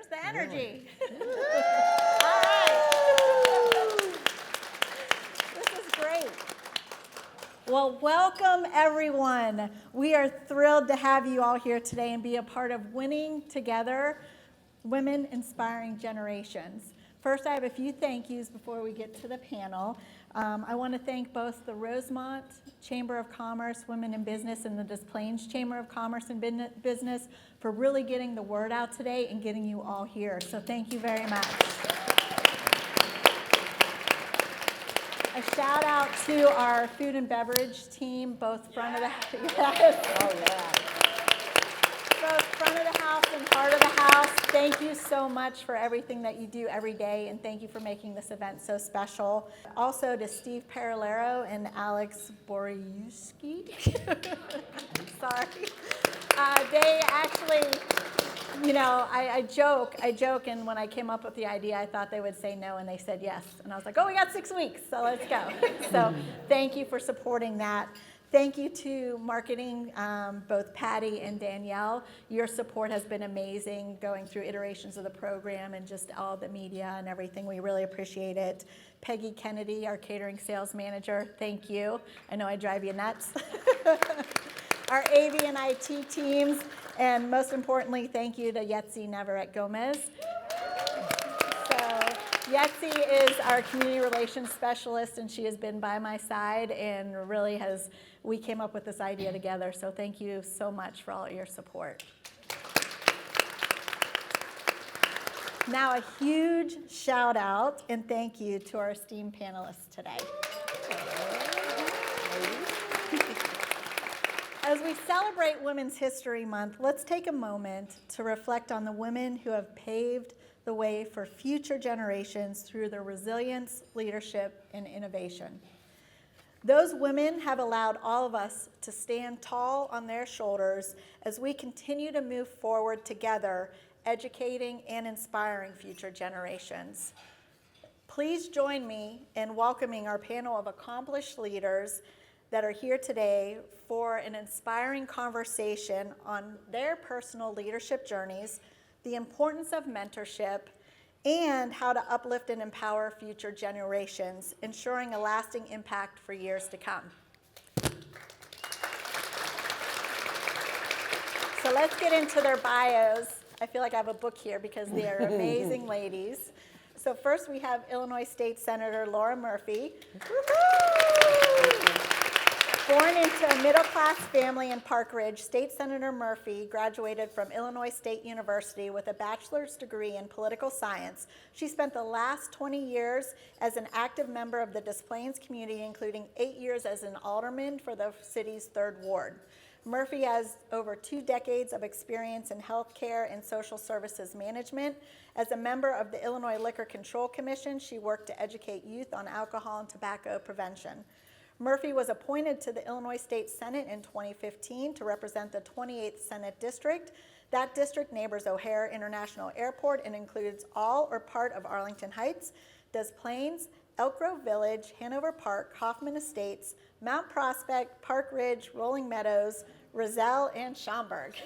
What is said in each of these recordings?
Where's the energy? All right. This is great. Well, welcome everyone. We are thrilled to have you all here today and be a part of Winning Together, Women Inspiring Generations. First, I have a few thank yous before we get to the panel. I want to thank both the Rosemont Chamber of Commerce, Women in Business, and the Des Plaines Chamber of Commerce and Business for really getting the word out today and getting you all here. So thank you very much. A shout out to our food and beverage team, both front of the both front of the house and heart of the house. Thank you so much for everything that you do every day, and thank you for making this event so special. Also to Steve Paralero and Alex Boriuski. Sorry. They actually, I joke, and when I came up with the idea, I thought they would say no, and they said yes. And I was like, oh, we got 6 weeks, so let's go. So thank you for supporting that. Thank you to marketing, both Patty and Danielle. Your support has been amazing going through iterations of the program and just all the media and everything. We really appreciate it. Peggy Kennedy, our catering sales manager, thank you. I know I drive you nuts. Our AV and IT teams, and most importantly, thank you to Yetzi Navarette Gomez. Yetzi is our community relations specialist, and she has been by my side and really we came up with this idea together, so thank you so much for all your support. Now a huge shout out and thank you to our esteemed panelists today. As we celebrate Women's History Month, let's take a moment to reflect on the women who have paved the way for future generations through their resilience, leadership, and innovation. Those women have allowed all of us to stand tall on their shoulders as we continue to move forward together, educating and inspiring future generations. Please join me in welcoming our panel of accomplished leaders that are here today for an inspiring conversation on their personal leadership journeys, the importance of mentorship, and how to uplift and empower future generations, ensuring a lasting impact for years to come. So let's get into their bios. I feel like I have a book here because they are amazing ladies. So first we have Illinois State Senator Laura Murphy. Born into a middle-class family in Park Ridge, State Senator Murphy graduated from Illinois State University with a bachelor's degree in political science. She spent the last 20 years as an active member of the Des Plaines community, including 8 years as an alderman for the city's 3rd Ward. Murphy has over 2 decades of experience in healthcare and social services management. As a member of the Illinois Liquor Control Commission, she worked to educate youth on alcohol and tobacco prevention. Murphy was appointed to the Illinois State Senate in 2015 to represent the 28th Senate District. That district neighbors O'Hare International Airport and includes all or part of Arlington Heights, Des Plaines, Elk Grove Village, Hanover Park, Hoffman Estates, Mount Prospect, Park Ridge, Rolling Meadows, Roselle, and Schaumburg.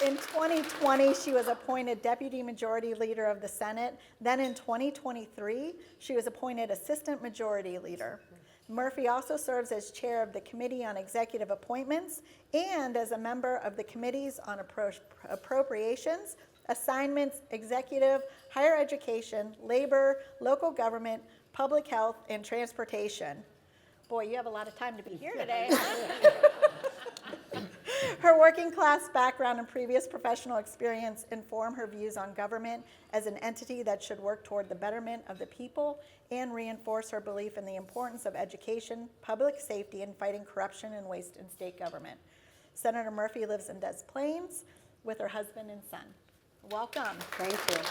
In 2020, she was appointed Deputy Majority Leader of the Senate. Then in 2023, she was appointed Assistant Majority Leader. Murphy also serves as chair of the Committee on Executive Appointments and as a member of the Committees on Appropriations, Assignments, Executive, Higher Education, Labor, Local Government, Public Health, and Transportation. Boy, you have a lot of time to be here today. Her working class background and previous professional experience inform her views on government as an entity that should work toward the betterment of the people and reinforce her belief in the importance of education, public safety, and fighting corruption and waste in state government. Senator Murphy lives in Des Plaines with her husband and son. Welcome. Thank you.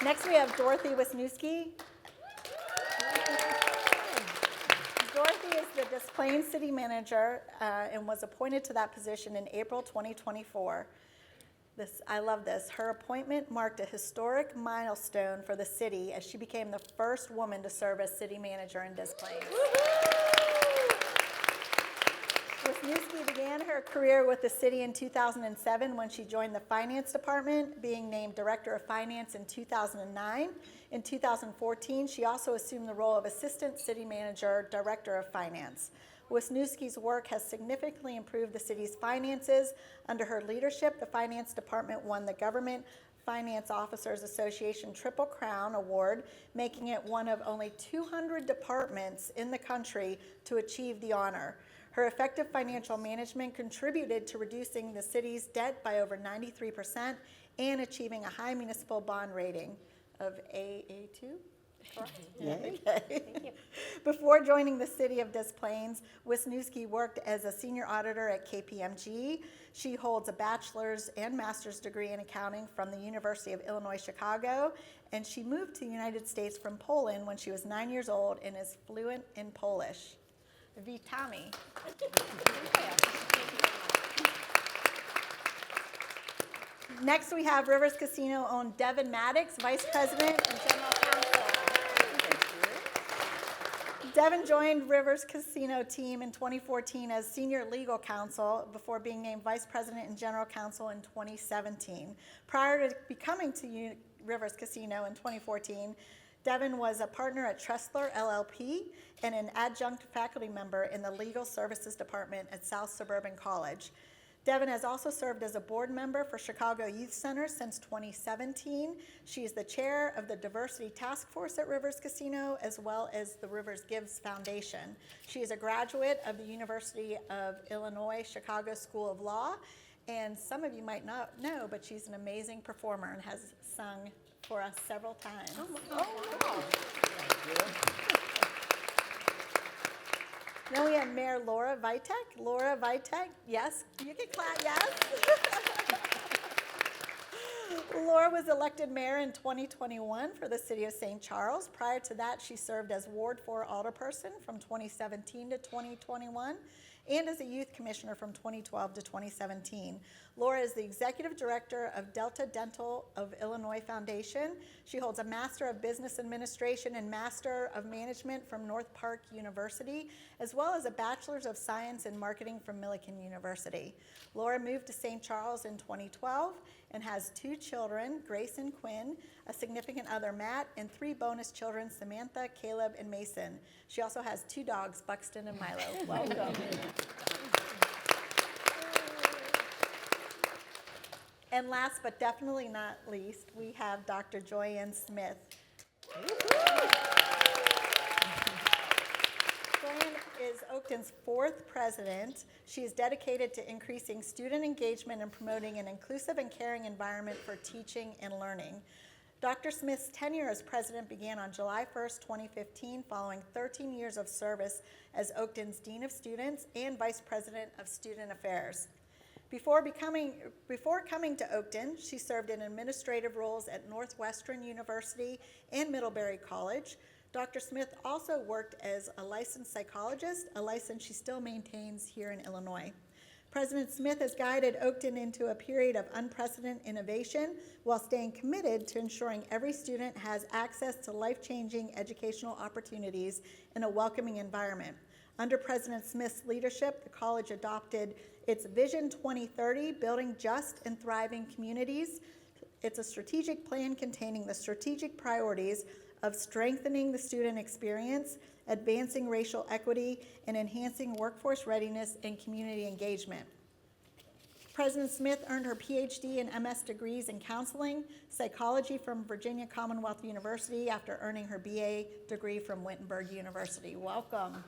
Next we have Dorothy Wisniewski. Dorothy is the Des Plaines City Manager and was appointed to that position in April 2024. I love this. Her appointment marked a historic milestone for the city as she became the first woman to serve as city manager in Des Plaines. Wisniewski began her career with the city in 2007 when she joined the finance department, being named Director of Finance in 2009. In 2014, she also assumed the role of Assistant City Manager, Director of Finance. Wisniewski's work has significantly improved the city's finances. Under her leadership, the finance department won the Government Finance Officers Association Triple Crown Award, making it one of only 200 departments in the country to achieve the honor. Her effective financial management contributed to reducing the city's debt by over 93% and achieving a high municipal bond rating of AA2. Correct? Yeah. Okay. Thank you. Before joining the city of Des Plaines, Wisniewski worked as a senior auditor at KPMG. She holds a bachelor's and master's degree in accounting from the University of Illinois Chicago, and she moved to the United States from Poland when she was 9 years old and is fluent in Polish. Witamy. Next, we have Rivers Casino owned Devin Maddox, Vice President and General Counsel. Devin joined Rivers Casino team in 2014 as Senior Legal Counsel before being named Vice President and General Counsel in 2017. Prior to becoming to Rivers Casino in 2014, Devin was a partner at Tressler LLP and an adjunct faculty member in the Legal Services Department at South Suburban College. Devin has also served as a board member for Chicago Youth Center since 2017. She is the chair of the Diversity Task Force at Rivers Casino, as well as the Rivers Gives Foundation. She is a graduate of the University of Illinois Chicago School of Law, and some of you might not know, but she's an amazing performer and has sung for us several times. Then we have Mayor Laura Vitek. Laura Vitek, yes, you can clap, yes. Laura was elected mayor in 2021 for the city of St. Charles. Prior to that, she served as Ward 4 alderperson from 2017 to 2021 and as a youth commissioner from 2012 to 2017. Laura is the executive director of Delta Dental of Illinois Foundation. She holds a Master of Business Administration and Master of Management from North Park University, as well as a Bachelor's of Science in Marketing from Millikan University. Laura moved to St. Charles in 2012 and has 2 children, Grace and Quinn, a significant other, Matt, and 3 bonus children, Samantha, Caleb, and Mason. She also has 2 dogs, Buxton and Milo. Welcome. And last but definitely not least, we have Dr. Joyanne Smith. Joyanne is Oakton's 4th president. She is dedicated to increasing student engagement and promoting an inclusive and caring environment for teaching and learning. Dr. Smith's tenure as president began on July 1st, 2015, following 13 years of service as Oakton's Dean of Students and Vice President of Student Affairs. Before coming to Oakton, she served in administrative roles at Northwestern University and Middlebury College. Dr. Smith also worked as a licensed psychologist, a license she still maintains here in Illinois. President Smith has guided Oakton into a period of unprecedented innovation while staying committed to ensuring every student has access to life-changing educational opportunities in a welcoming environment. Under President Smith's leadership, the college adopted its Vision 2030, Building Just and Thriving Communities. It's a strategic plan containing the strategic priorities of strengthening the student experience, advancing racial equity, and enhancing workforce readiness and community engagement. President Smith earned her PhD and MS degrees in counseling, psychology from Virginia Commonwealth University after earning her BA degree from Wittenberg University. Welcome.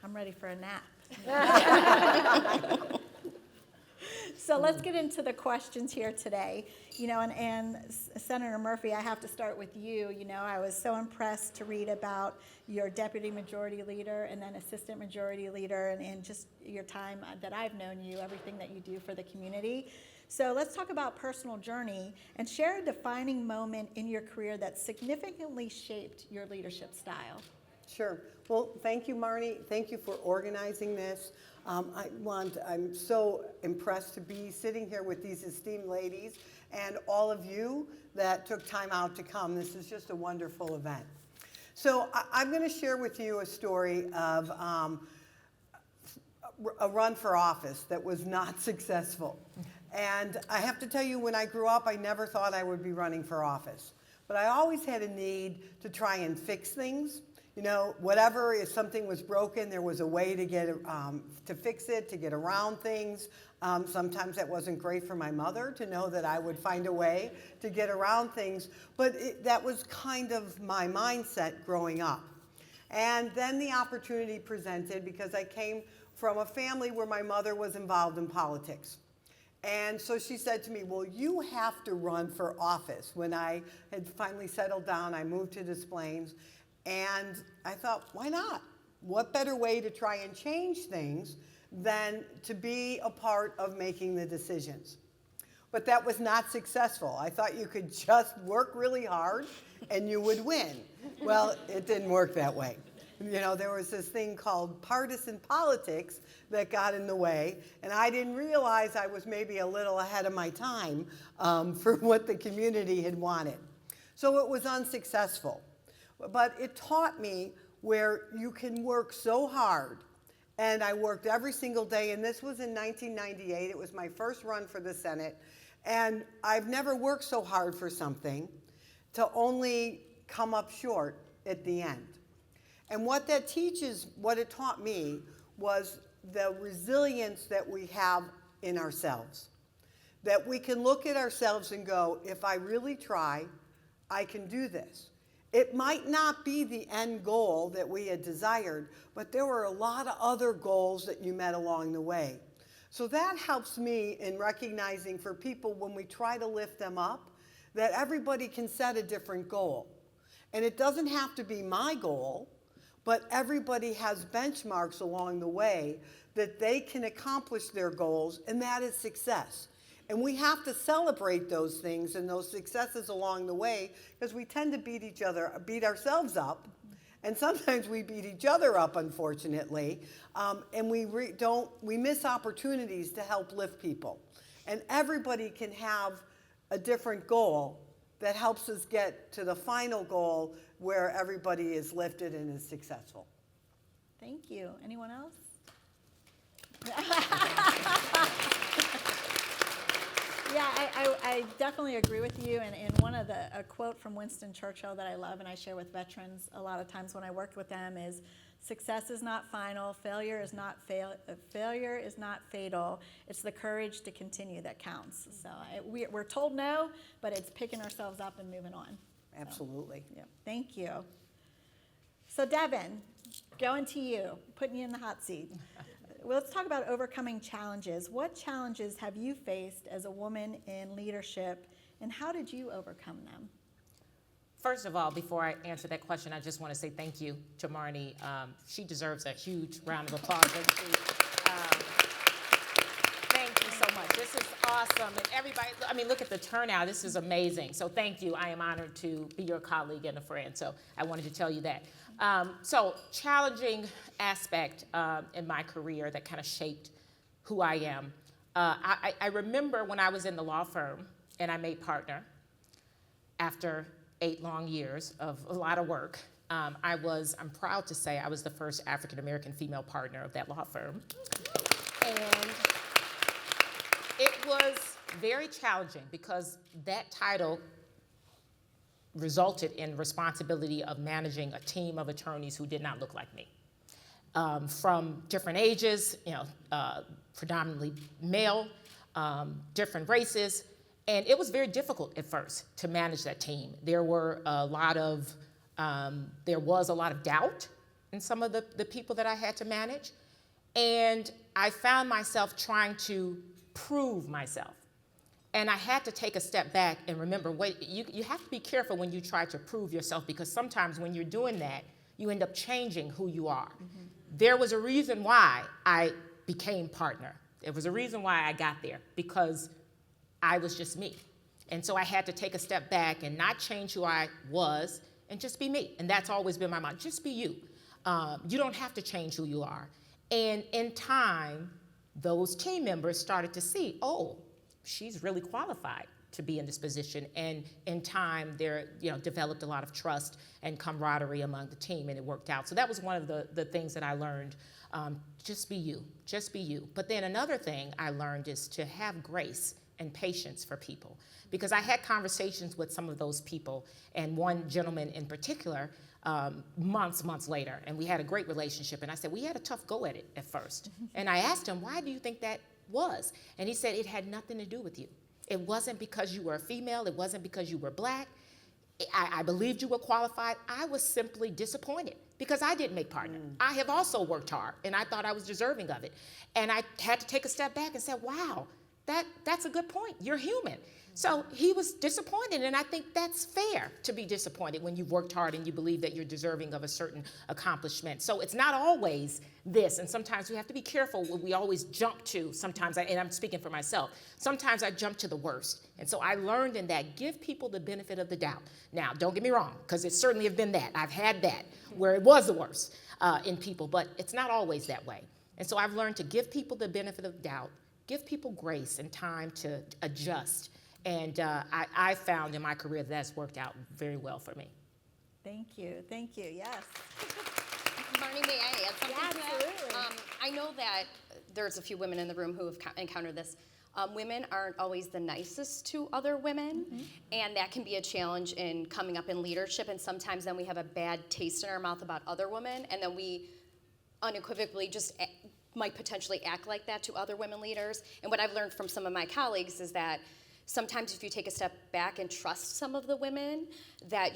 I'm ready for a nap. So let's get into the questions here today. And Senator Murphy, I have to start with you. I was so impressed to read about your deputy majority leader and then assistant majority leader and just your time that I've known you, everything that you do for the community. So let's talk about personal journey and share a defining moment in your career that significantly shaped your leadership style. Sure. Well, thank you, Marnie. Thank you for organizing this. I'm so impressed to be sitting here with these esteemed ladies and all of you that took time out to come. This is just a wonderful event. So I'm going to share with you a story of a run for office that was not successful. And I have to tell you, when I grew up, I never thought I would be running for office. But I always had a need to try and fix things. You know, whatever, if something was broken, there was a way to get to fix it, to get around things. Sometimes that wasn't great for my mother to know that I would find a way to get around things, but that was kind of my mindset growing up. And then the opportunity presented because I came from a family where my mother was involved in politics. And so she said to me, well, you have to run for office. When I had finally settled down, I moved to Des Plaines, and I thought, why not? What better way to try and change things than to be a part of making the decisions? But that was not successful. I thought you could just work really hard and you would win. Well, it didn't work that way. You know, there was this thing called partisan politics that got in the way, and I didn't realize I was maybe a little ahead of my time for what the community had wanted. So it was unsuccessful. But it taught me where you can work so hard, and I worked every single day, and this was in 1998. It was my first run for the Senate, and I've never worked so hard for something to only come up short at the end. And what that teaches, what it taught me, was the resilience that we have in ourselves. That we can look at ourselves and go, if I really try, I can do this. It might not be the end goal that we had desired, but there were a lot of other goals that you met along the way. So that helps me in recognizing for people when we try to lift them up, that everybody can set a different goal. And it doesn't have to be my goal, but everybody has benchmarks along the way that they can accomplish their goals, and that is success. And we have to celebrate those things and those successes along the way, because we tend to beat ourselves up, and sometimes we beat each other up, unfortunately, and we miss opportunities to help lift people. And everybody can have a different goal that helps us get to the final goal where everybody is lifted and is successful. Thank you. Anyone else? Yeah, I definitely agree with you. And one of a quote from Winston Churchill that I love and I share with veterans a lot of times when I work with them is, success is not final, failure is not fatal. It's the courage to continue that counts. So we're told no, but it's picking ourselves up and moving on. Absolutely. So, yeah, thank you. So Devin, going to you, putting you in the hot seat. Well, let's talk about overcoming challenges. What challenges have you faced as a woman in leadership, and how did you overcome them? First of all, before I answer that question, I just want to say thank you to Marnie. She deserves a huge round of applause. Thank you so much. This is awesome. And everybody, I mean, look at the turnout. This is amazing. So thank you. I am honored to be your colleague and a friend. So I wanted to tell you that. So challenging aspect in my career that kind of shaped who I am. I remember when I was in the law firm and I made partner after 8 long years of a lot of work. I'm proud to say I was the first African-American female partner of that law firm. And it was very challenging because that title resulted in responsibility of managing a team of attorneys who did not look like me. From different ages, predominantly male, different races, and it was very difficult at first to manage that team. There was a lot of doubt in some of the people that I had to manage, and I found myself trying to prove myself. And I had to take a step back and remember, wait, you have to be careful when you try to prove yourself, because sometimes when you're doing that, you end up changing who you are. Mm-hmm. There was a reason why I became partner. There was a reason why I got there, because I was just me. And so I had to take a step back and not change who I was and just be me. And that's always been my motto, just be you. You don't have to change who you are. And in time, those team members started to see, oh, she's really qualified. to be in this position. And in time, there, developed a lot of trust and camaraderie among the team, and it worked out. So that was one of the things that I learned. Just be you, just be you. But then another thing I learned is to have grace and patience for people. Because I had conversations with some of those people, and one gentleman in particular, months later, and we had a great relationship. And I said, we had a tough go at it at first. And I asked him, why do you think that was? And he said, it had nothing to do with you. It wasn't because you were a female. It wasn't because you were black. I believed you were qualified. I was simply disappointed because I didn't make partner. I have also worked hard, and I thought I was deserving of it. And I had to take a step back and say, wow, that's a good point. You're human. So he was disappointed, and I think that's fair to be disappointed when you've worked hard and you believe that you're deserving of a certain accomplishment. So it's not always this, and sometimes we have to be careful when we always jump to, and I'm speaking for myself, sometimes I jump to the worst. And so I learned in that, give people the benefit of the doubt. Now, don't get me wrong, because it certainly have been that. I've had that, where it was the worst in people, but it's not always that way. And so I've learned to give people the benefit of the doubt, give people grace and time to adjust. And I found in my career that's worked out very well for me. Thank you, yes. Marnie, may I add something Yeah, to absolutely. that? I know that there's a few women in the room who have encountered this. Women aren't always the nicest to other women, and that can be a challenge in coming up in leadership, and sometimes then we have a bad taste in our mouth about other women, and then we unequivocally just might potentially act like that to other women leaders. And what I've learned from some of my colleagues is that sometimes if you take a step back and trust some of the women, that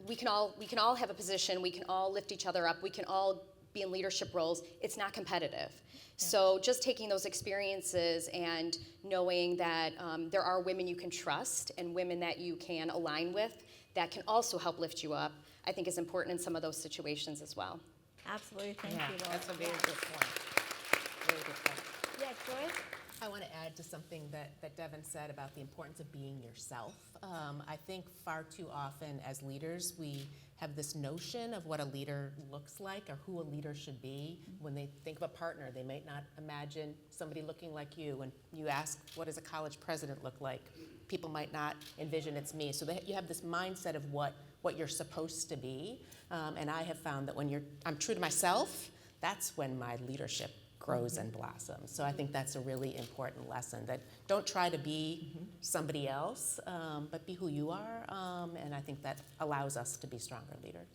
we can all have a position, we can all lift each other up, we can all be in leadership roles. It's not competitive. So just taking those experiences and knowing that there are women you can trust and women that you can align with that can also help lift you up, I think is important in some of those situations as well. Absolutely, thank you, Laura. That's a very good point. Very good point. Yeah, Joy? I want to add to something that Devin said about the importance of being yourself. I think far too often as leaders, we have this notion of what a leader looks like or who a leader should be. When they think of a partner, they might not imagine somebody looking like you. When you ask, what does a college president look like? People might not envision it's me. So you have this mindset of what you're supposed to be. And I have found that when I'm true to myself, that's when my leadership grows and blossoms. So I think that's a really important lesson, that don't try to be somebody else, but be who you are. And I think that allows us to be stronger leaders.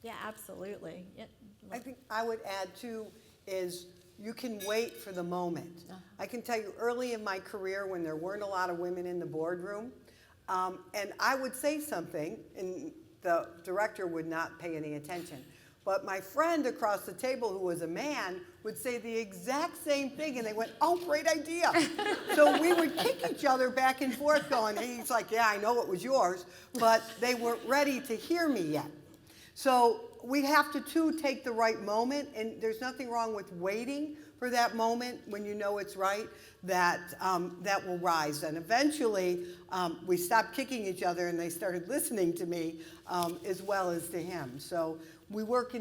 Yeah, absolutely. Yeah. I think I would add too is you can wait for the moment. I can tell you early in my career when there weren't a lot of women in the boardroom, and I would say something and the director would not pay any attention. But my friend across the table, who was a man, would say the exact same thing, and they went, oh, great idea. So we would kick each other back and forth going, he's like, yeah, I know it was yours, but they weren't ready to hear me yet. So we have to, too, take the right moment, and there's nothing wrong with waiting for that moment when you know it's right, that will rise. And eventually, we stopped kicking each other, and they started listening to me as well as to him. So we work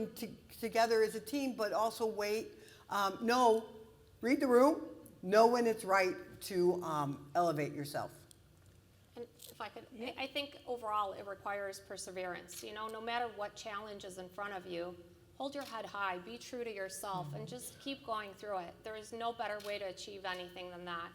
together as a team, but also wait. Read the room, know when it's right to elevate yourself. And if I could, I think overall it requires perseverance. No matter what challenge is in front of you, hold your head high, be true to yourself, and just keep going through it. There is no better way to achieve anything than that.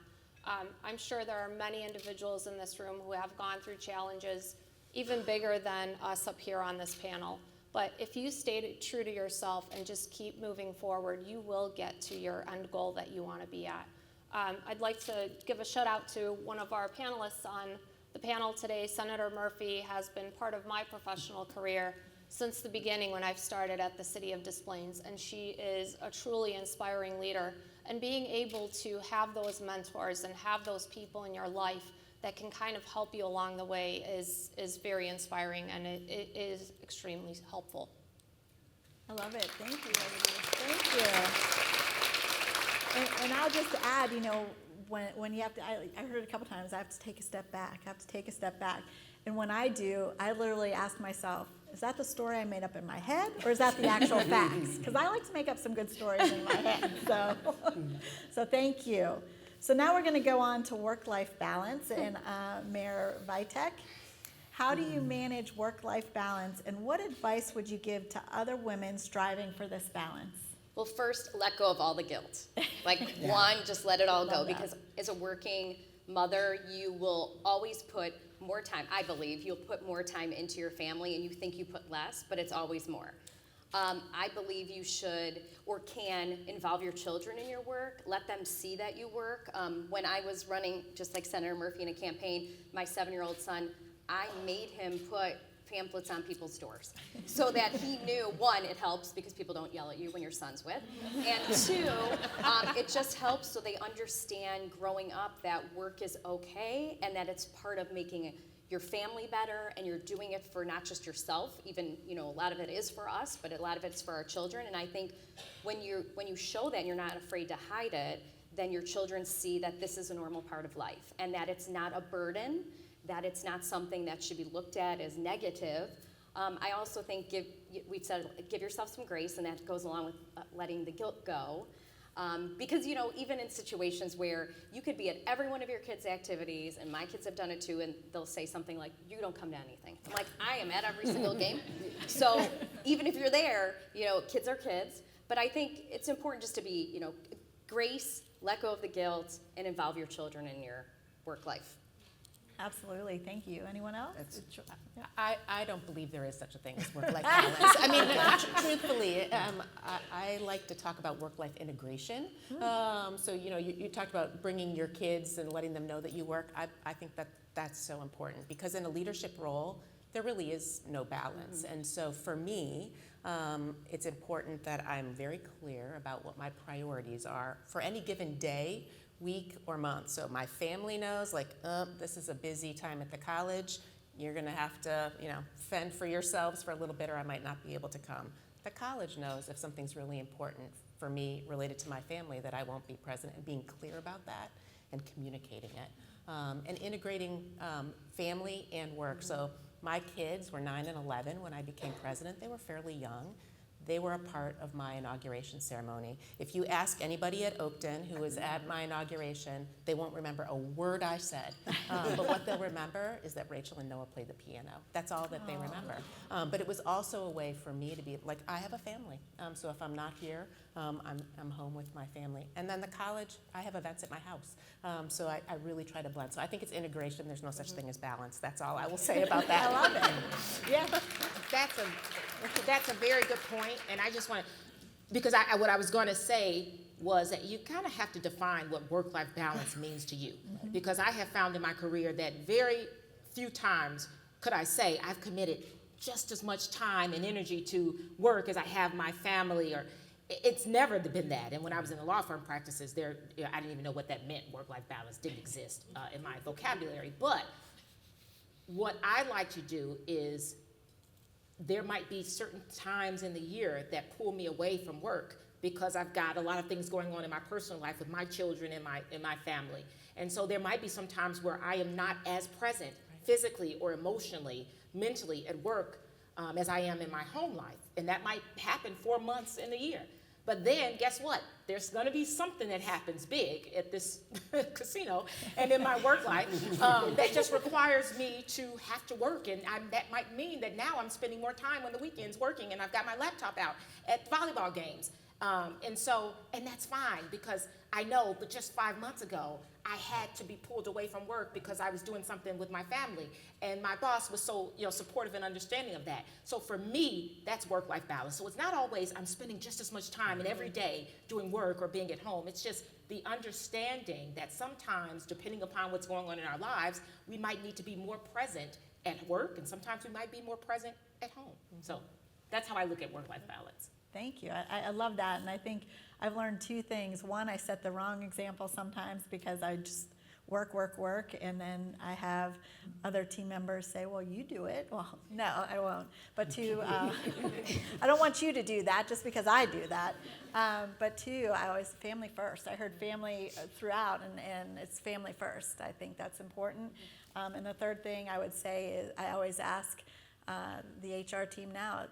I'm sure there are many individuals in this room who have gone through challenges even bigger than us up here on this panel. But if you stay true to yourself and just keep moving forward, you will get to your end goal that you want to be at. I'd like to give a shout out to one of our panelists on the panel today. Senator Murphy has been part of my professional career since the beginning when I've started at the City of Des Plaines, and she is a truly inspiring leader. And being able to have those mentors and have those people in your life that can kind of help you along the way is very inspiring, and it is extremely helpful. I love it. Thank you, ladies. Thank you. And I'll just add, when you have to, I heard it a couple times, I have to take a step back. And when I do, I literally ask myself, is that the story I made up in my head, or is that the actual facts? Because I like to make up some good stories in my head. So thank you. So now we're going to go on to work-life balance, and Mayor Vitek, how do you manage work-life balance, and what advice would you give to other women striving for this balance? Well, first, let go of all the guilt. Like, one, just let it all go, Love that. because as a working mother, you will always put more time, I believe, you'll put more time into your family, and you think you put less, but it's always more. I believe you should or can involve your children in your work. Let them see that you work. When I was running, just like Senator Murphy, in a campaign, my 7-year-old son, I made him put pamphlets on people's doors so that he knew, one, it helps because people don't yell at you when your son's with, and two, it just helps so they understand growing up that work is okay and that it's part of making your family better, and you're doing it for not just yourself, even, a lot of it is for us, but a lot of it's for our children. And I think when you show that and you're not afraid to hide it, then your children see that this is a normal part of life and that it's not a burden, that it's not something that should be looked at as negative. I also think we've said give yourself some grace, and that goes along with letting the guilt go. Because, even in situations where you could be at every one of your kids' activities, and my kids have done it too, and they'll say something like, you don't come to anything. I'm like, I am at every single game. So even if you're there, kids are kids. But I think it's important just to be, grace, let go of the guilt, and involve your children in your work life. Absolutely, thank you. Anyone else? I don't believe there is such a thing as work-life balance. I mean, truthfully, I like to talk about work-life integration. So, you talked about bringing your kids and letting them know that you work. I think that's so important, because in a leadership role, there really is no balance. And so for me, it's important that I'm very clear about what my priorities are for any given day, week, or month. So my family knows, like, this is a busy time at the college. You're going to have to, fend for yourselves for a little bit, or I might not be able to come. The college knows if something's really important for me related to my family, that I won't be present, and being clear about that and communicating it. And integrating family and work. So my kids were 9 and 11 when I became president. They were fairly young. They were a part of my inauguration ceremony. If you ask anybody at Oakton who was at my inauguration, they won't remember a word I said. But what they'll remember is that Rachel and Noah played the piano. That's all that they remember. But it was also a way for me to be like, I have a family. So if I'm not here, I'm home with my family. And then the college, I have events at my house. So I really try to blend. So I think it's integration. There's no such thing as balance. That's all I will say about that. I love it. Yeah, that's a very good point, and I just want to, because what I was going to say was that you kind of have to define what work-life balance means to you, because I have found in my career that very few times could I say I've committed just as much time and energy to work as I have my family, or it's never been that. And when I was in the law firm practices, I didn't even know what that meant. Work-life balance didn't exist in my vocabulary. But what I like to do is, there might be certain times in the year that pull me away from work because I've got a lot of things going on in my personal life with my children and my family. And so there might be some times where I am not as present physically or emotionally, mentally at work as I am in my home life. And that might happen 4 months in a year. But then, guess what? There's going to be something that happens big at this casino and in my work life that just requires me to have to work. And that might mean that now I'm spending more time on the weekends working, and I've got my laptop out at volleyball games. And that's fine, because I know, but just 5 months ago, I had to be pulled away from work because I was doing something with my family, and my boss was so supportive and understanding of that. So for me, that's work-life balance. So it's not always I'm spending just as much time in every day doing work or being at home. It's just the understanding that sometimes, depending upon what's going on in our lives, we might need to be more present at work, and sometimes we might be more present at home. So that's how I look at work-life balance. Thank you. I love that. And I think I've learned 2 things. One, I set the wrong example sometimes because I just work, and then I have other team members say, well, you do it. Well, no, I won't. But 2, I don't want you to do that just because I do that. But 2, I always, family first. I heard family throughout, and it's family first. I think that's important. And the third thing I would say is I always ask the HR team now,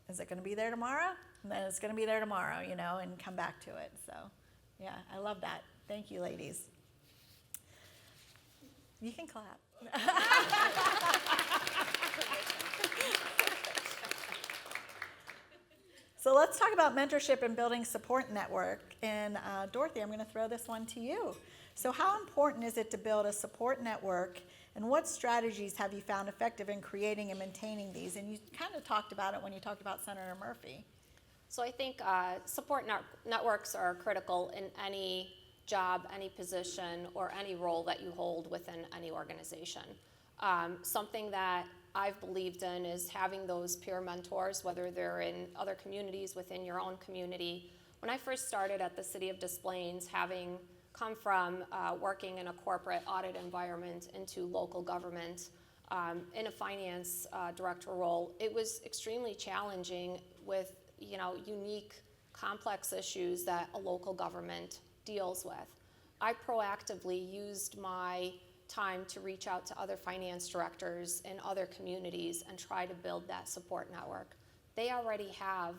is it going to be there tomorrow? And then it's going to be there tomorrow, and come back to it. So, yeah, I love that. Thank you, ladies. You can clap. So let's talk about mentorship and building support network. And Dorothy, I'm going to throw this one to you. So how important is it to build a support network, and what strategies have you found effective in creating and maintaining these? And you kind of talked about it when you talked about Senator Murphy. So I think support networks are critical in any job, any position, or any role that you hold within any organization. Something that I've believed in is having those peer mentors, whether they're in other communities, within your own community. When I first started at the City of Des Plaines, having come from working in a corporate audit environment into local government in a finance director role, it was extremely challenging with unique, complex issues that a local government deals with. I proactively used my time to reach out to other finance directors in other communities and try to build that support network. They already have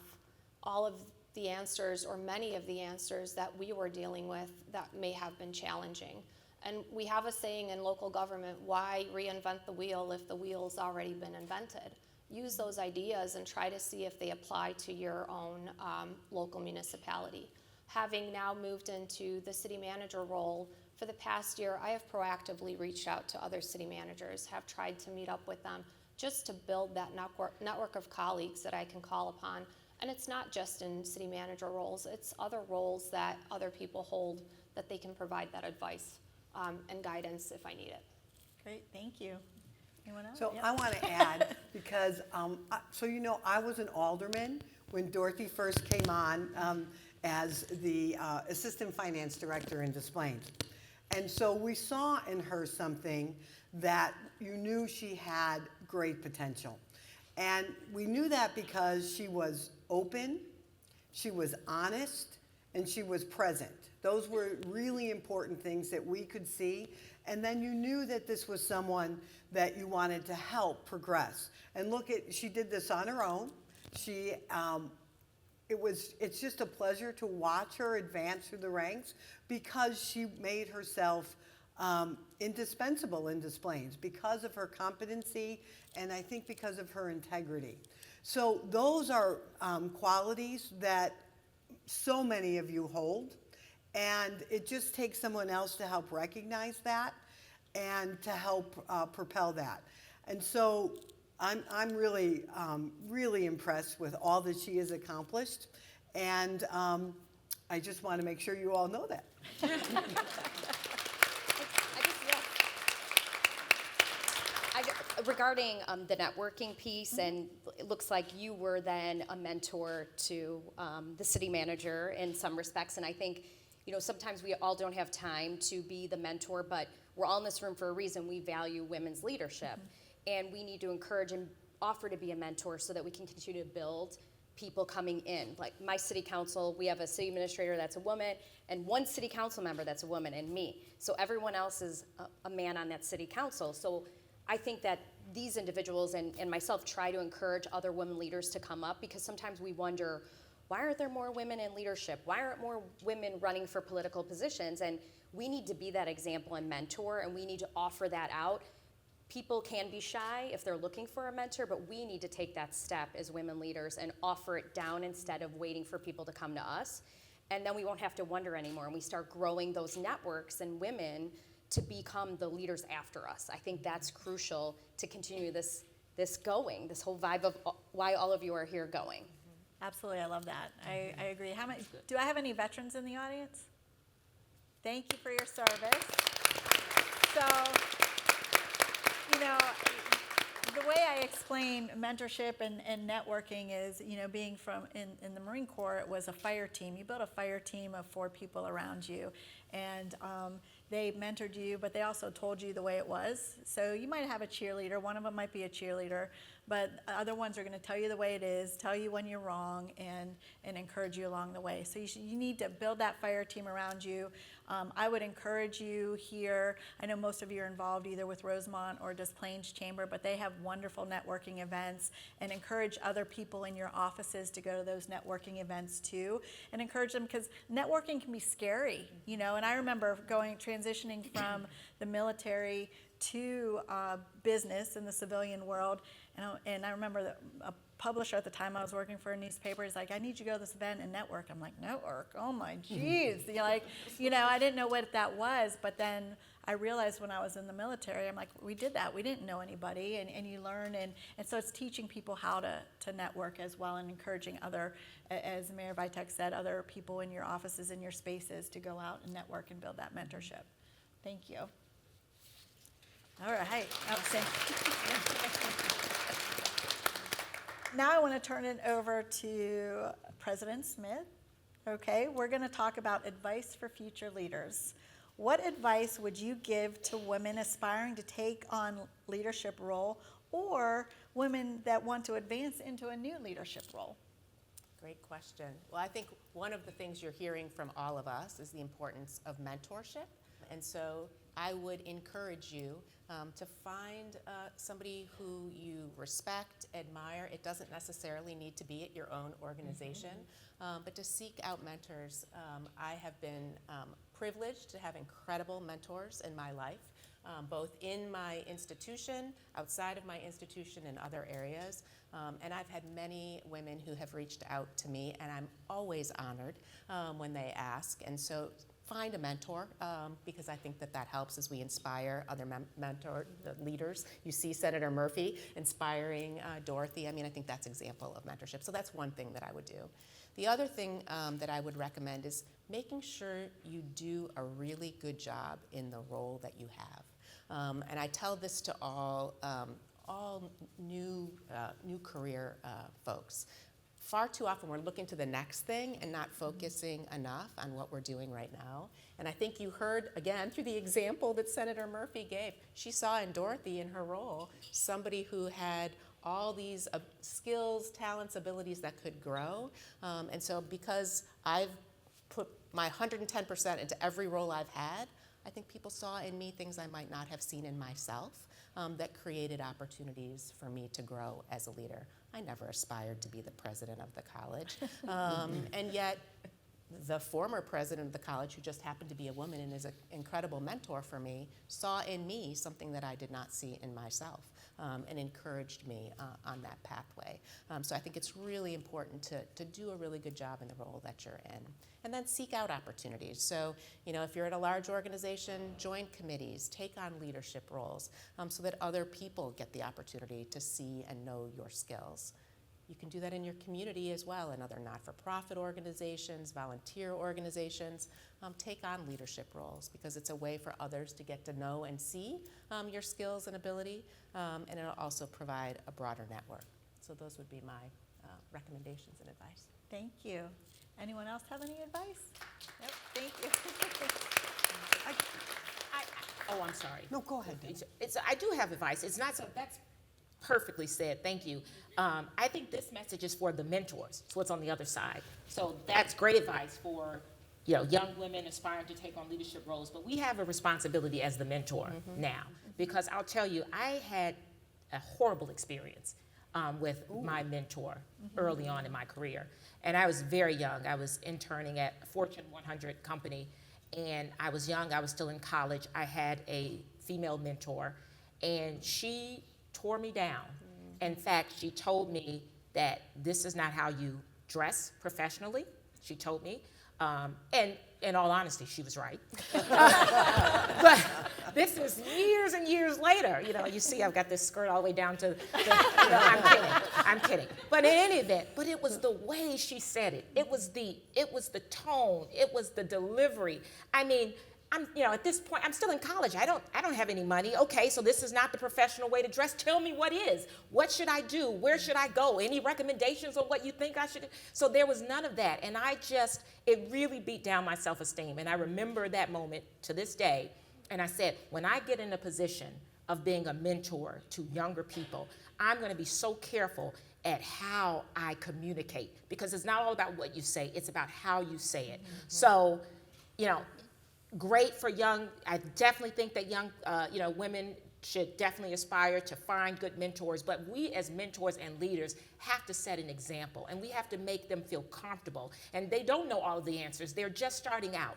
all of the answers, or many of the answers, that we were dealing with that may have been challenging. And we have a saying in local government, why reinvent the wheel if the wheel's already been invented? Use those ideas and try to see if they apply to your own local municipality. Having now moved into the city manager role, for the past year, I have proactively reached out to other city managers, have tried to meet up with them, just to build that network of colleagues that I can call upon. And it's not just in city manager roles, it's other roles that other people hold that they can provide that advice and guidance if I need it. Great, thank you. Anyone else? So Yep. I want to add, because, I was an alderman when Dorothy first came on as the assistant finance director in Des Plaines. And so we saw in her something that you knew she had great potential. And we knew that because she was open, she was honest, and she was present. Those were really important things that we could see. And then you knew that this was someone that you wanted to help progress. And she did this on her own. It's just a pleasure to watch her advance through the ranks, because she made herself indispensable in Des Plaines because of her competency, and I think because of her integrity. So those are qualities that so many of you hold, and it just takes someone else to help recognize that and to help propel that. And so I'm really, really impressed with all that she has accomplished, and I just want to make sure you all know that. Regarding the networking piece, and it looks like you were then a mentor to the city manager in some respects, and I think, sometimes we all don't have time to be the mentor, but we're all in this room for a reason. We value women's leadership, and we need to encourage and offer to be a mentor so that we can continue to build people coming in. Like my city council, we have a city administrator that's a woman, and one city council member that's a woman, and me. So everyone else is a man on that city council. So I think that these individuals and myself try to encourage other women leaders to come up, because sometimes we wonder, why aren't there more women in leadership? Why aren't more women running for political positions? And we need to be that example and mentor, and we need to offer that out. People can be shy if they're looking for a mentor, but we need to take that step as women leaders and offer it down instead of waiting for people to come to us. And then we won't have to wonder anymore, and we start growing those networks and women to become the leaders after us. I think that's crucial to continue this going, this whole vibe of why all of you are here going. Absolutely, I love that. I agree. Do I have any veterans in the audience? Thank you for your service. So, the way I explain mentorship and networking is, being in the Marine Corps, it was a fire team. You built a fire team of 4 people around you, and they mentored you, but they also told you the way it was. So you might have a cheerleader. One of them might be a cheerleader, but other ones are going to tell you the way it is, tell you when you're wrong, and encourage you along the way. So you need to build that fire team around you. I would encourage you here. I know most of you are involved either with Rosemont or Des Plaines Chamber, but they have wonderful networking events, and encourage other people in your offices to go to those networking events too, and encourage them, because networking can be scary, and I remember transitioning from the military to business in the civilian world, and I remember that a publisher at the time I was working for a newspaper is like, I need you to go to this event and network. I'm like, network? Oh my geez. I didn't know what that was, but then I realized when I was in the military, I'm like, we did that. We didn't know anybody, and you learn, and so it's teaching people how to network as well, and encouraging other, as Mayor Vitek said, other people in your offices, in your spaces, to go out and network and build that mentorship. Thank you. All right. Now I want to turn it over to President Smith. Okay, we're going to talk about advice for future leaders. What advice would you give to women aspiring to take on leadership role, or women that want to advance into a new leadership role? Great question. Well, I think one of the things you're hearing from all of us is the importance of mentorship. And so I would encourage you to find somebody who you respect, admire. It doesn't necessarily need to be at your own organization, but to seek out mentors. I have been privileged to have incredible mentors in my life, both in my institution, outside of my institution, and other areas. And I've had many women who have reached out to me, and I'm always honored when they ask. And so find a mentor, because I think that helps as we inspire other leaders. You see Senator Murphy inspiring Dorothy. I mean, I think that's an example of mentorship. So that's one thing that I would do. The other thing that I would recommend is making sure you do a really good job in the role that you have. And I tell this to all new career folks. Far too often we're looking to the next thing and not focusing enough on what we're doing right now. And I think you heard, again, through the example that Senator Murphy gave, she saw in Dorothy, in her role, somebody who had all these skills, talents, abilities that could grow. And so because I've put my 110% into every role I've had, I think people saw in me things I might not have seen in myself that created opportunities for me to grow as a leader. I never aspired to be the president of the college. And yet, the former president of the college, who just happened to be a woman and is an incredible mentor for me, saw in me something that I did not see in myself, and encouraged me on that pathway. So I think it's really important to do a really good job in the role that you're in. And then seek out opportunities. So, if you're at a large organization, join committees, take on leadership roles, so that other people get the opportunity to see and know your skills. You can do that in your community as well, in other not-for-profit organizations, volunteer organizations. Take on leadership roles, because it's a way for others to get to know and see your skills and ability, and it'll also provide a broader network. So those would be my recommendations and advice. Thank you. Anyone else have any advice? Nope, thank you. I'm sorry. No, go ahead. I do have advice. It's not so, that's perfectly said, thank you. I think this message is for the mentors. It's what's on the other side. So that's great advice for young women aspiring to take on leadership roles, but we have a responsibility as the mentor now, because I'll tell you, I had a horrible experience with my mentor early on in my career. And I was very young. I was interning at a Fortune 100 company, and I was young. I was still in college. I had a female mentor, and she tore me down. In fact, she told me that this is not how you dress professionally, she told me. And in all honesty, she was right. But this is years and years later. You see I've got this skirt all the way down to, I'm kidding. But in any event, it was the way she said it. It was the tone. It was the delivery. I mean, at this point, I'm still in college. I don't have any money. Okay, so this is not the professional way to dress. Tell me what is. What should I do? Where should I go? Any recommendations on what you think I should do? So there was none of that. And it really beat down my self-esteem. And I remember that moment to this day. And I said, when I get in a position of being a mentor to younger people, I'm going to be so careful at how I communicate. Because it's not all about what you say. It's about how you say it. So, great for young. I definitely think that young, women should definitely aspire to find good mentors, but we as mentors and leaders have to set an example, and we have to make them feel comfortable. And they don't know all of the answers. They're just starting out.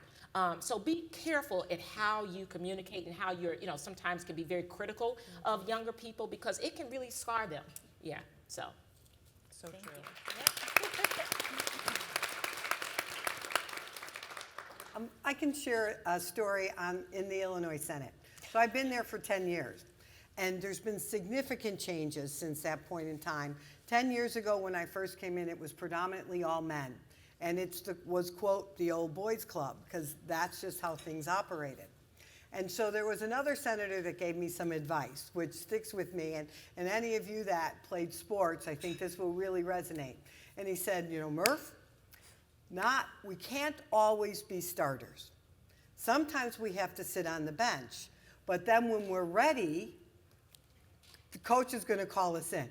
So be careful at how you communicate and how you're, sometimes can be very critical of younger people because it can really scar them. Yeah, so. So Thank true. you. I can share a story in the Illinois Senate. So I've been there for 10 years, and there's been significant changes since that point in time. 10 years ago when I first came in, it was predominantly all men. And it was, quote, the old boys club, because that's just how things operated. And so there was another senator that gave me some advice, which sticks with me. And any of you that played sports, I think this will really resonate. And he said, Murph, we can't always be starters. Sometimes we have to sit on the bench. But then when we're ready, the coach is going to call us in.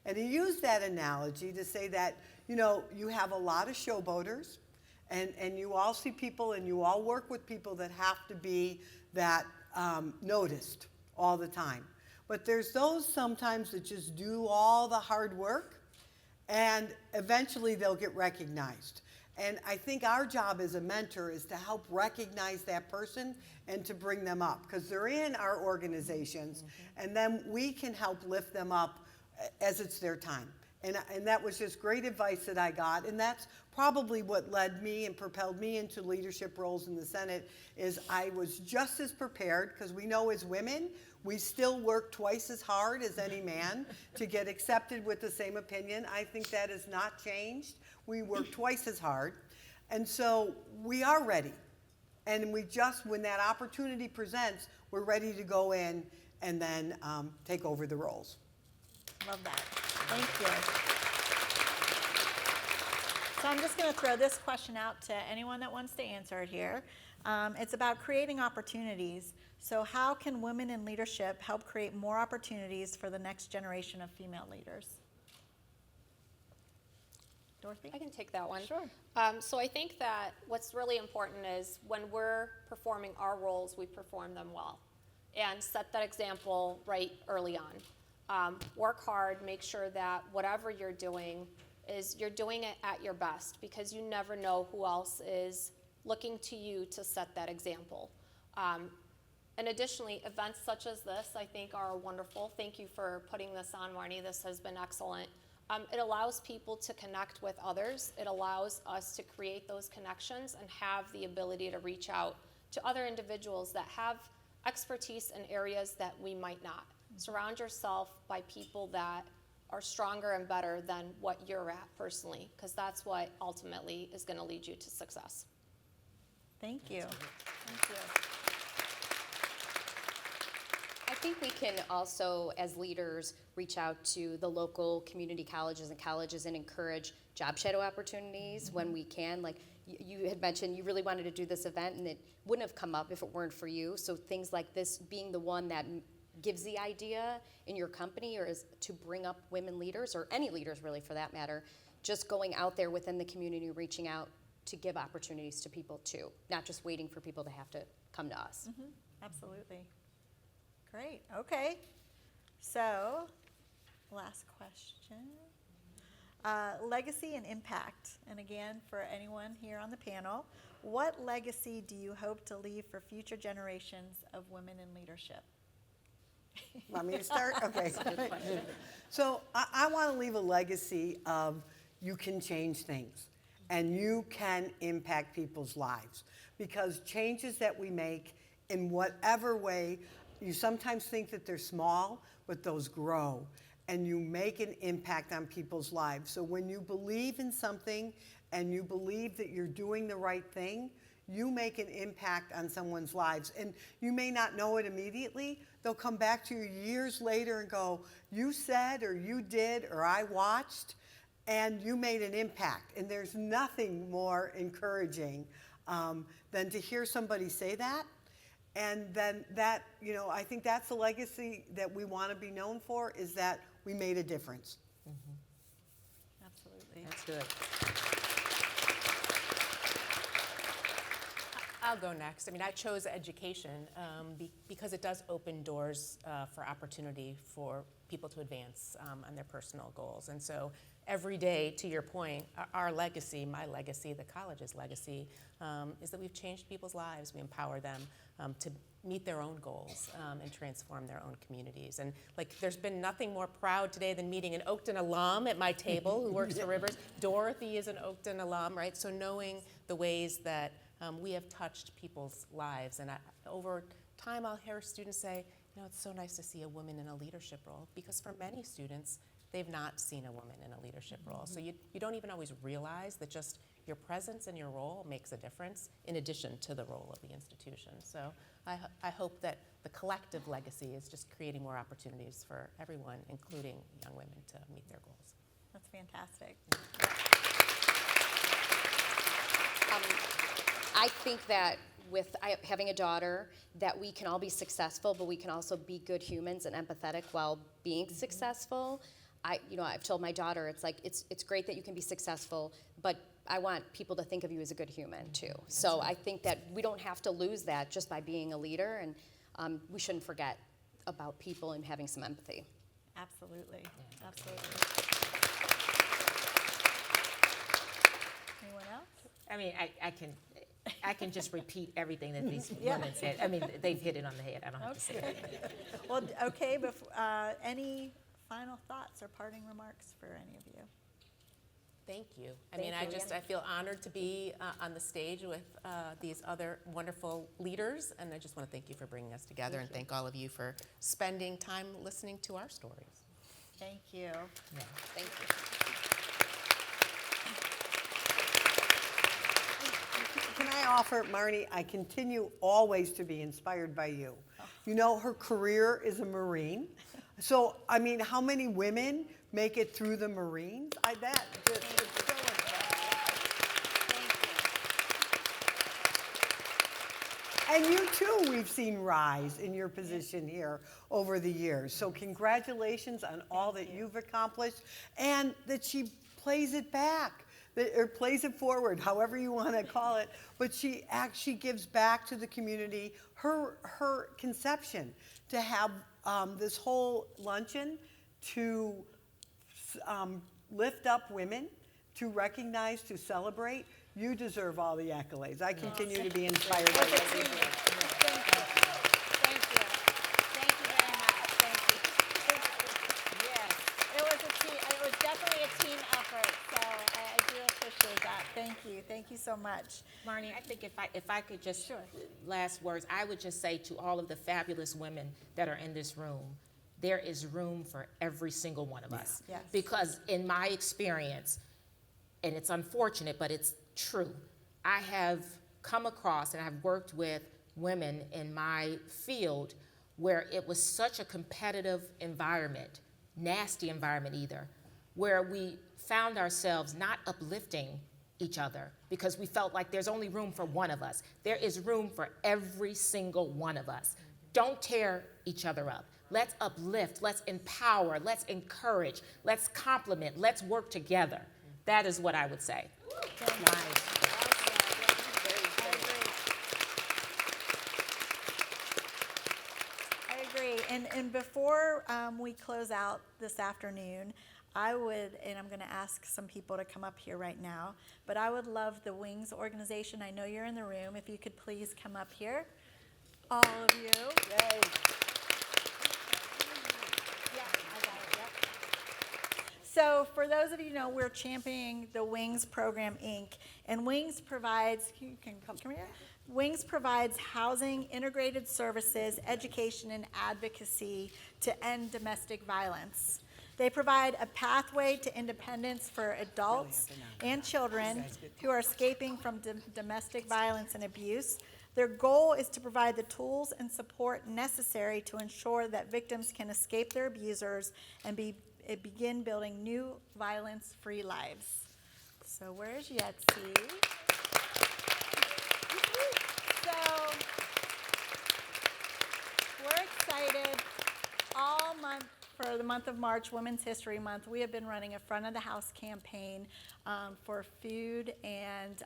And he used that analogy to say that, you have a lot of showboaters, and you all see people and you all work with people that have to be that noticed all the time. But there's those sometimes that just do all the hard work, and eventually they'll get recognized. And I think our job as a mentor is to help recognize that person and to bring them up, because they're in our organizations, and then we can help lift them up as it's their time. And that was just great advice that I got, and that's probably what led me and propelled me into leadership roles in the Senate, is I was just as prepared, because we know as women, we still work twice as hard as any man to get accepted with the same opinion. I think that has not changed. We work twice as hard, and so we are ready. And when that opportunity presents, we're ready to go in and then take over the roles. Love that. Thank you. So I'm just going to throw this question out to anyone that wants to answer it here. It's about creating opportunities. So how can women in leadership help create more opportunities for the next generation of female leaders? Dorothy? I can take that one. Sure. So I think that what's really important is when we're performing our roles, we perform them well and set that example right early on. Work hard, make sure that whatever you're doing it at your best, because you never know who else is looking to you to set that example. And additionally, events such as this, I think, are wonderful. Thank you for putting this on, Marnie. This has been excellent. It allows people to connect with others. It allows us to create those connections and have the ability to reach out to other individuals that have expertise in areas that we might not. Surround yourself by people that are stronger and better than what you're at personally, because that's what ultimately is going to lead you to success. Thank you. Thank you. I think we can also, as leaders, reach out to the local community colleges and encourage job shadow opportunities when we can. Like you had mentioned, you really wanted to do this event, and it wouldn't have come up if it weren't for you. So things like this being the one that gives the idea in your company, or is to bring up women leaders, or any leaders really for that matter, just going out there within the community, reaching out to give opportunities to people too, not just waiting for people to have to come to us. Mm-hmm. Absolutely. Great. Okay. So, last question. Legacy and impact. And again, for anyone here on the panel, what legacy do you hope to leave for future generations of women in leadership? Want me to start? Okay. So I want to leave a legacy of you can change things and you can impact people's lives, because changes that we make in whatever way, you sometimes think that they're small, but those grow and you make an impact on people's lives. So when you believe in something and you believe that you're doing the right thing, you make an impact on someone's lives. And you may not know it immediately. They'll come back to you years later and go, you said, or you did, or I watched, and you made an impact. And there's nothing more encouraging than to hear somebody say that. And then that, I think that's the legacy that we want to be known for, is that we made a difference. Mm-hmm. Absolutely. That's good. I'll go next. I mean, I chose education because it does open doors for opportunity for people to advance on their personal goals. And so every day, to your point, our legacy, my legacy, the college's legacy, is that we've changed people's lives. We empower them to meet their own goals and transform their own communities. And like, there's been nothing more proud today than meeting an Oakton alum at my table who works for Rivers. Dorothy is an Oakton alum, right? So knowing the ways that we have touched people's lives. And over time, I'll hear students say, you know, it's so nice to see a woman in a leadership role, because for many students, they've not seen a woman in a leadership role. So you don't even always realize that just your presence and your role makes a difference in addition to the role of the institution. So I hope that the collective legacy is just creating more opportunities for everyone, including young women, to meet their goals. That's fantastic. I think that with having a daughter, that we can all be successful, but we can also be good humans and empathetic while being successful. I've told my daughter, it's like, it's great that you can be successful, but I want people to think of you as a good human too. So I think that we don't have to lose that just by being a leader, and we shouldn't forget about people and having some empathy. Absolutely. Absolutely. Anyone else? I mean, I can just repeat everything that these women said. I mean, they've hit it on the head. I don't have to say it. Well, okay, any final thoughts or parting remarks for any of you? Thank you. I feel honored to be on the stage with these other wonderful leaders, and I just want to thank you for bringing us together, and thank all of you for spending time listening to our stories. Thank you. Yeah. Thank you. Can I offer, Marnie, I continue always to be inspired by you. You know, her career is a Marine. So, I mean, how many women make it through the Marines? That just is so impressive. And you too, we've seen rise in your position here over the years. So congratulations on all that you've accomplished, and that she plays it back. Or plays it forward, however you want to call it, but she actually gives back to the community her conception to have this whole luncheon to lift up women, to recognize, to celebrate. You deserve all the accolades. I continue to be inspired by what you do. Thank you. Thank you very much. Thank you. Yes, it was a team. It was definitely a team effort. So I do appreciate that. Thank you. Thank you so much. Marnie, I think if I could just, last words, I would just say to all of the fabulous women that are in this room, there is room for every single one of us. Yes. Because in my experience, and it's unfortunate, but it's true, I have come across and I've worked with women in my field where it was such a competitive environment, nasty environment either, where we found ourselves not uplifting each other because we felt like there's only room for one of us. There is room for every single one of us. Don't tear each other up. Let's uplift, let's empower, let's encourage, let's compliment, let's work together. That is what I would say. I agree. And before we close out this afternoon, I would, and I'm going to ask some people to come up here right now, but I would love the Wings organization. I know you're in the room. If you could please come up here. All of you. Yay. Yeah, I got it, yep. So for those of you who know, we're championing the Wings Program, Inc., and Wings provides, you can come here. Wings provides housing, integrated services, education, and advocacy to end domestic violence. They provide a pathway to independence for adults and children who are escaping from domestic violence and abuse. Their goal is to provide the tools and support necessary to ensure that victims can escape their abusers and begin building new violence-free lives. So where's Yetzi? So we're excited all month. For the month of March, Women's History Month, we have been running a front of the house campaign for food and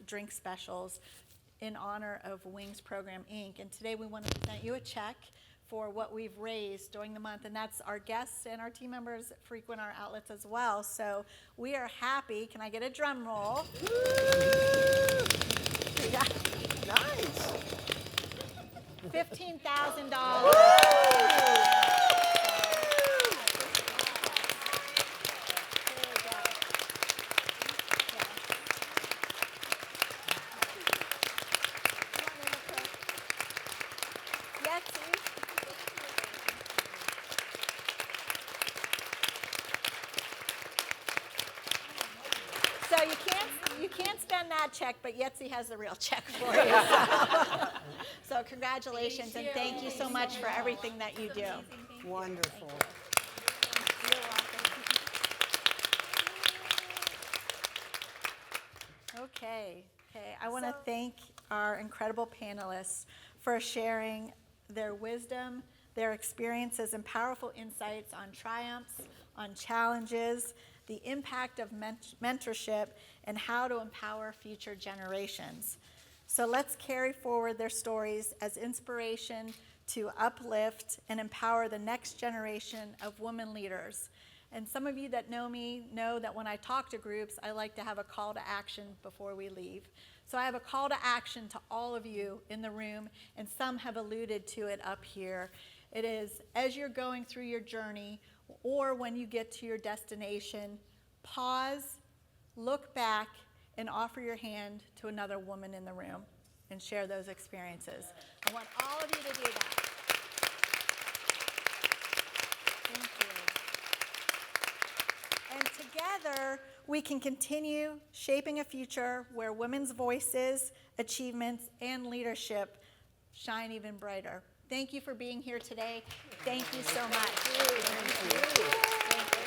drink specials. in honor of Wings Program, Inc. And today we want to present you a check for what we've raised during the month. And that's our guests and our team members frequent our outlets as well. So we are happy. Can I get a drum roll? Yeah. Nice. $15,000. So you can't spend that check, but Yetzi has the real check for you. So congratulations and thank you so much for everything that you do. Wonderful. You're welcome. Okay. I want to thank our incredible panelists for sharing their wisdom, their experiences, and powerful insights on triumphs, on challenges, the impact of mentorship, and how to empower future generations. So let's carry forward their stories as inspiration to uplift and empower the next generation of women leaders. And some of you that know me know that when I talk to groups, I like to have a call to action before we leave. So I have a call to action to all of you in the room, and some have alluded to it up here. It is, as you're going through your journey, or when you get to your destination, pause, look back, and offer your hand to another woman in the room and share those experiences. I want all of you to do that. Thank you. And together, we can continue shaping a future where women's voices, achievements, and leadership shine even brighter. Thank you for being here today. Thank you so much. Thank you. Thank you.